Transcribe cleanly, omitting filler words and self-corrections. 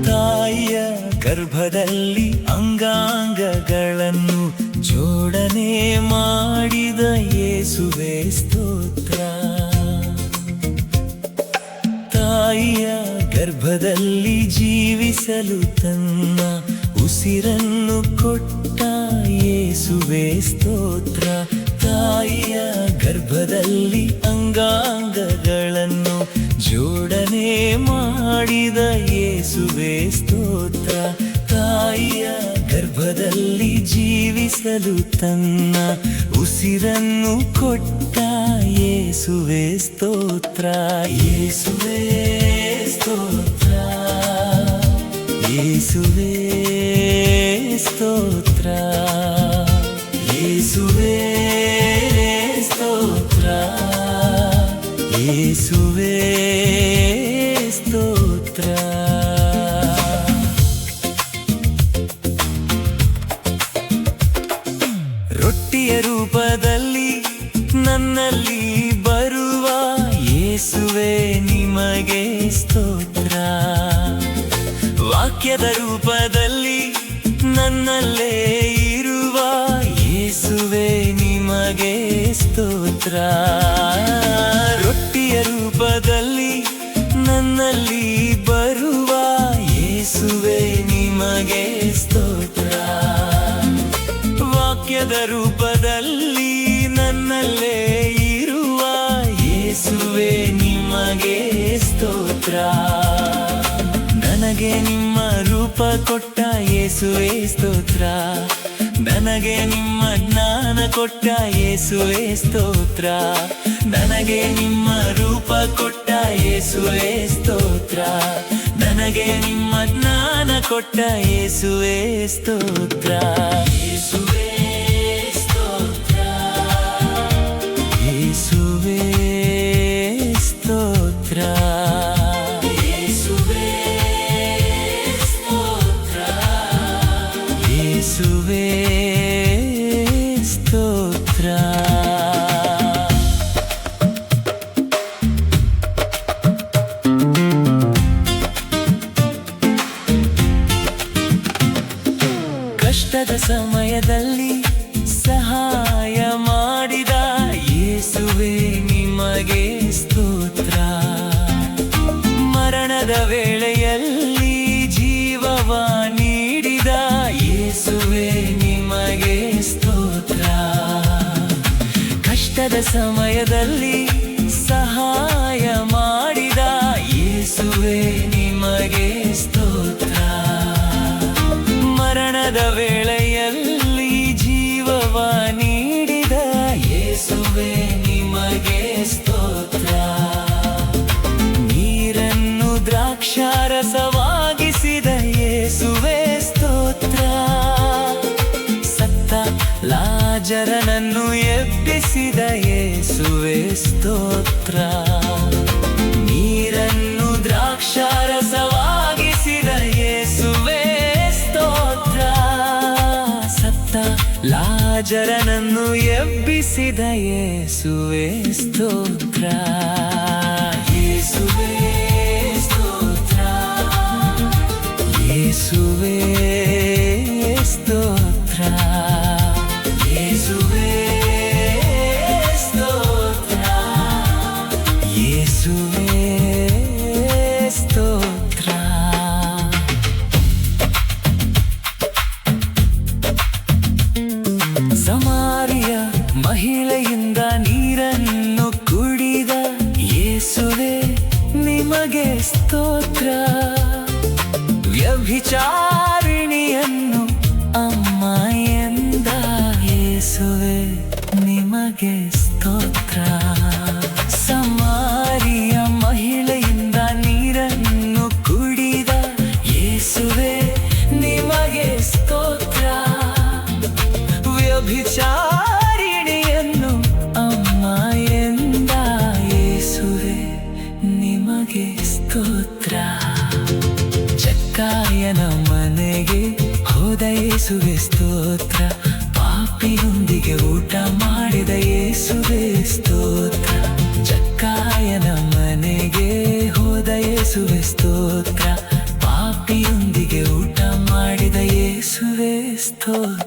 ತಾಯಿಯ ಗರ್ಭದಲ್ಲಿ ಅಂಗಾಂಗಗಳನ್ನು ಜೋಡಣೆ ಮಾಡಿದ ಯೇಸುವೇ ಸ್ತೋತ್ರ. ತಾಯಿಯ ಗರ್ಭದಲ್ಲಿ ಜೀವಿಸಲು ತನ್ನ ಉಸಿರನ್ನು ಕೊಟ್ಟ ಯೇಸುವೇ ಸ್ತೋತ್ರ. ತಾಯಿಯ ಗರ್ಭದಲ್ಲಿ ಅಂಗಾಂಗಗಳನ್ನು ಜೋಡಣೆ ಮಾಡಿದ ಯೇಸುವೇ ಸ್ತೋತ್ರ. ತಾಯಿಯ ಗರ್ಭದಲ್ಲಿ ಜೀವಿಸಲು ತನ್ನ ಉಸಿರನ್ನು ಕೊಟ್ಟ ಯೇಸುವೇ ಸ್ತೋತ್ರ. ಯೇಸುವೇ ಸ್ತೋತ್ರ, ಯೇಸುವೇ ಸ್ತೋತ್ರ, ಯೇಸುವೇ ಸ್ತೋತ್ರ, ಯೇಸುವೇ ಸ್ತೋತ್ರ. ರೊಟ್ಟಿಯ ರೂಪದಲ್ಲಿ ನನ್ನಲ್ಲಿ ಬರುವ ಯೇಸುವೇ ನಿಮಗೆ ಸ್ತೋತ್ರ. ವಾಕ್ಯದ ರೂಪದಲ್ಲಿ ನನ್ನಲ್ಲೇ ಇರುವ ಯೇಸುವೇ ನಿಮಗೆ ಸ್ತೋತ್ರ. ರೊಟ್ಟಿಯ ರೂಪದಲ್ಲಿ ನನ್ನಲ್ಲಿ ಬರುವ ಯೇಸುವೇ ನಿಮಗೆ ಸ್ತೋತ್ರ. ವಾಕ್ಯದ ರೂಪದಲ್ಲಿ ನನ್ನಲ್ಲೇ ಇರುವ ಯೇಸುವೇ ನಿಮಗೆ ಸ್ತೋತ್ರ. ನನಗೆ ನಿಮ್ಮ ರೂಪ ಕೊಟ್ಟ ಯೇಸುವೇ ಸ್ತೋತ್ರ. ನನಗೆ ನಿಮ್ಮ ಜ್ಞಾನ ಕೊಟ್ಟ ಯೇಸುವೇ ಸ್ತೋತ್ರ. ನನಗೆ ನಿಮ್ಮ ರೂಪ ಕೊಟ್ಟ ಯೇಸುವೇ ಸ್ತೋತ್ರ. ನನಗೆ ನಿಮ್ಮ ಜ್ಞಾನ ಕೊಟ್ಟ ಯೇಸುವೇ ಸ್ತೋತ್ರ. ಯೇಸುವೇ ಸ್ತೋತ್ರ, ಯೇಸುವೇ ಸ್ತೋತ್ರ, ಯೇಸುವೇ ಸ್ತೋತ್ರ, ಯೇಸುವೇ ಸ್ತೋತ್ರ. ಕಷ್ಟದ ಸಮಯದಲ್ಲಿ ಸಹಾಯ ಮಾಡಿದ ಯೇಸುವೇ ನಿಮಗೆ ಸ್ತೋತ್ರ. ಮರಣದ ವೇಳೆಯಲ್ಲಿ ಜೀವವ ನೀಡಿದ ಯೇಸುವೇ ನಿಮಗೆ ಸ್ತೋತ್ರ. ಕಷ್ಟದ ಸಮಯದಲ್ಲಿ ಸಹಾಯ ಮಾಡಿದ ಯೇಸುವೇ ನಿಮಗೆ ಸ್ತೋತ್ರ. ಮರಣದ ವೇಳೆಯಲ್ಲಿ ಜೀವವ ನೀಡಿದ ಯೇಸುವೇ ನಿಮಗೆ ಸ್ತೋತ್ರ. ನೀರನ್ನು ದ್ರಾಕ್ಷಾರಸವಾಗಿಸಿದ ಯೇಸುವೇ ಸ್ತೋತ್ರ. ಸತ್ತ ಲಾಜರನನ್ನು ಎಬ್ಬಿಸಿದ ಯೇಸುವೇ ಸ್ತೋತ್ರ. ನೀರನ್ನು ದ್ರಾಕ್ಷಾರಸವಾಗಿಸಿದ ಯೇಸುವೇ ಸ್ತೋತ್ರ. ಸತ್ತ ಲಾಜರನನ್ನು ಎಬ್ಬಿಸಿದ ಯೇಸುವೇ ಸ್ತೋತ್ರ. ಯೇಸುವೇ ಸ್ತೋತ್ರ, ಯೇಸುವೇ ಸ್ತೋತ್ರ, ಯೇಸುವೇ ಸ್ತೋತ್ರ, ಯೇಸುವೇ ಸ್ತೋತ್ರ. ಸಮಾರಿಯ ಮಹಿಳೆಯಿಂದ ನೀರನ್ನು ಕುಡಿದ ಯೇಸುವೇ ನಿಮಗೆ ಸ್ತೋತ್ರ. ವ್ಯಭಿಚಾರಿಣಿಯನ್ನು ಅಮ್ಮ ಎಂದ ಯೇಸುವೇ ನಿಮಗೆ ಸ್ತೋತ್ರ. ಸಮಾರಿಯ ಮಹಿಳೆಯಿಂದ ನೀರನ್ನು ಕುಡಿದ ಯೇಸುವೇ ನಿಮಗೆ ಸ್ತೋತ್ರ. ವ್ಯಭಿಚಾರಿಣಿಯನ್ನು ಅಮ್ಮ ಎಂದ ಜಕ್ಕಾಯನ ಮನೆಗೆ ಹೋದ ಯೇಸುವೆ ಸ್ತೋತ್ರ. ಪಾಪಿಯೊಂದಿಗೆ ಊಟ ಮಾಡಿದ ಯೇಸುವೆ ಸ್ತೋತ್ರ. ಜಕ್ಕಾಯನ ಮನೆಗೆ ಹೋದ ಯೇಸುವೆ ಸ್ತೋತ್ರ. ಪಾಪಿಯೊಂದಿಗೆ ಊಟ ಮಾಡಿದ ಯೇಸುವೆ ಸ್ತೋತ್ರ.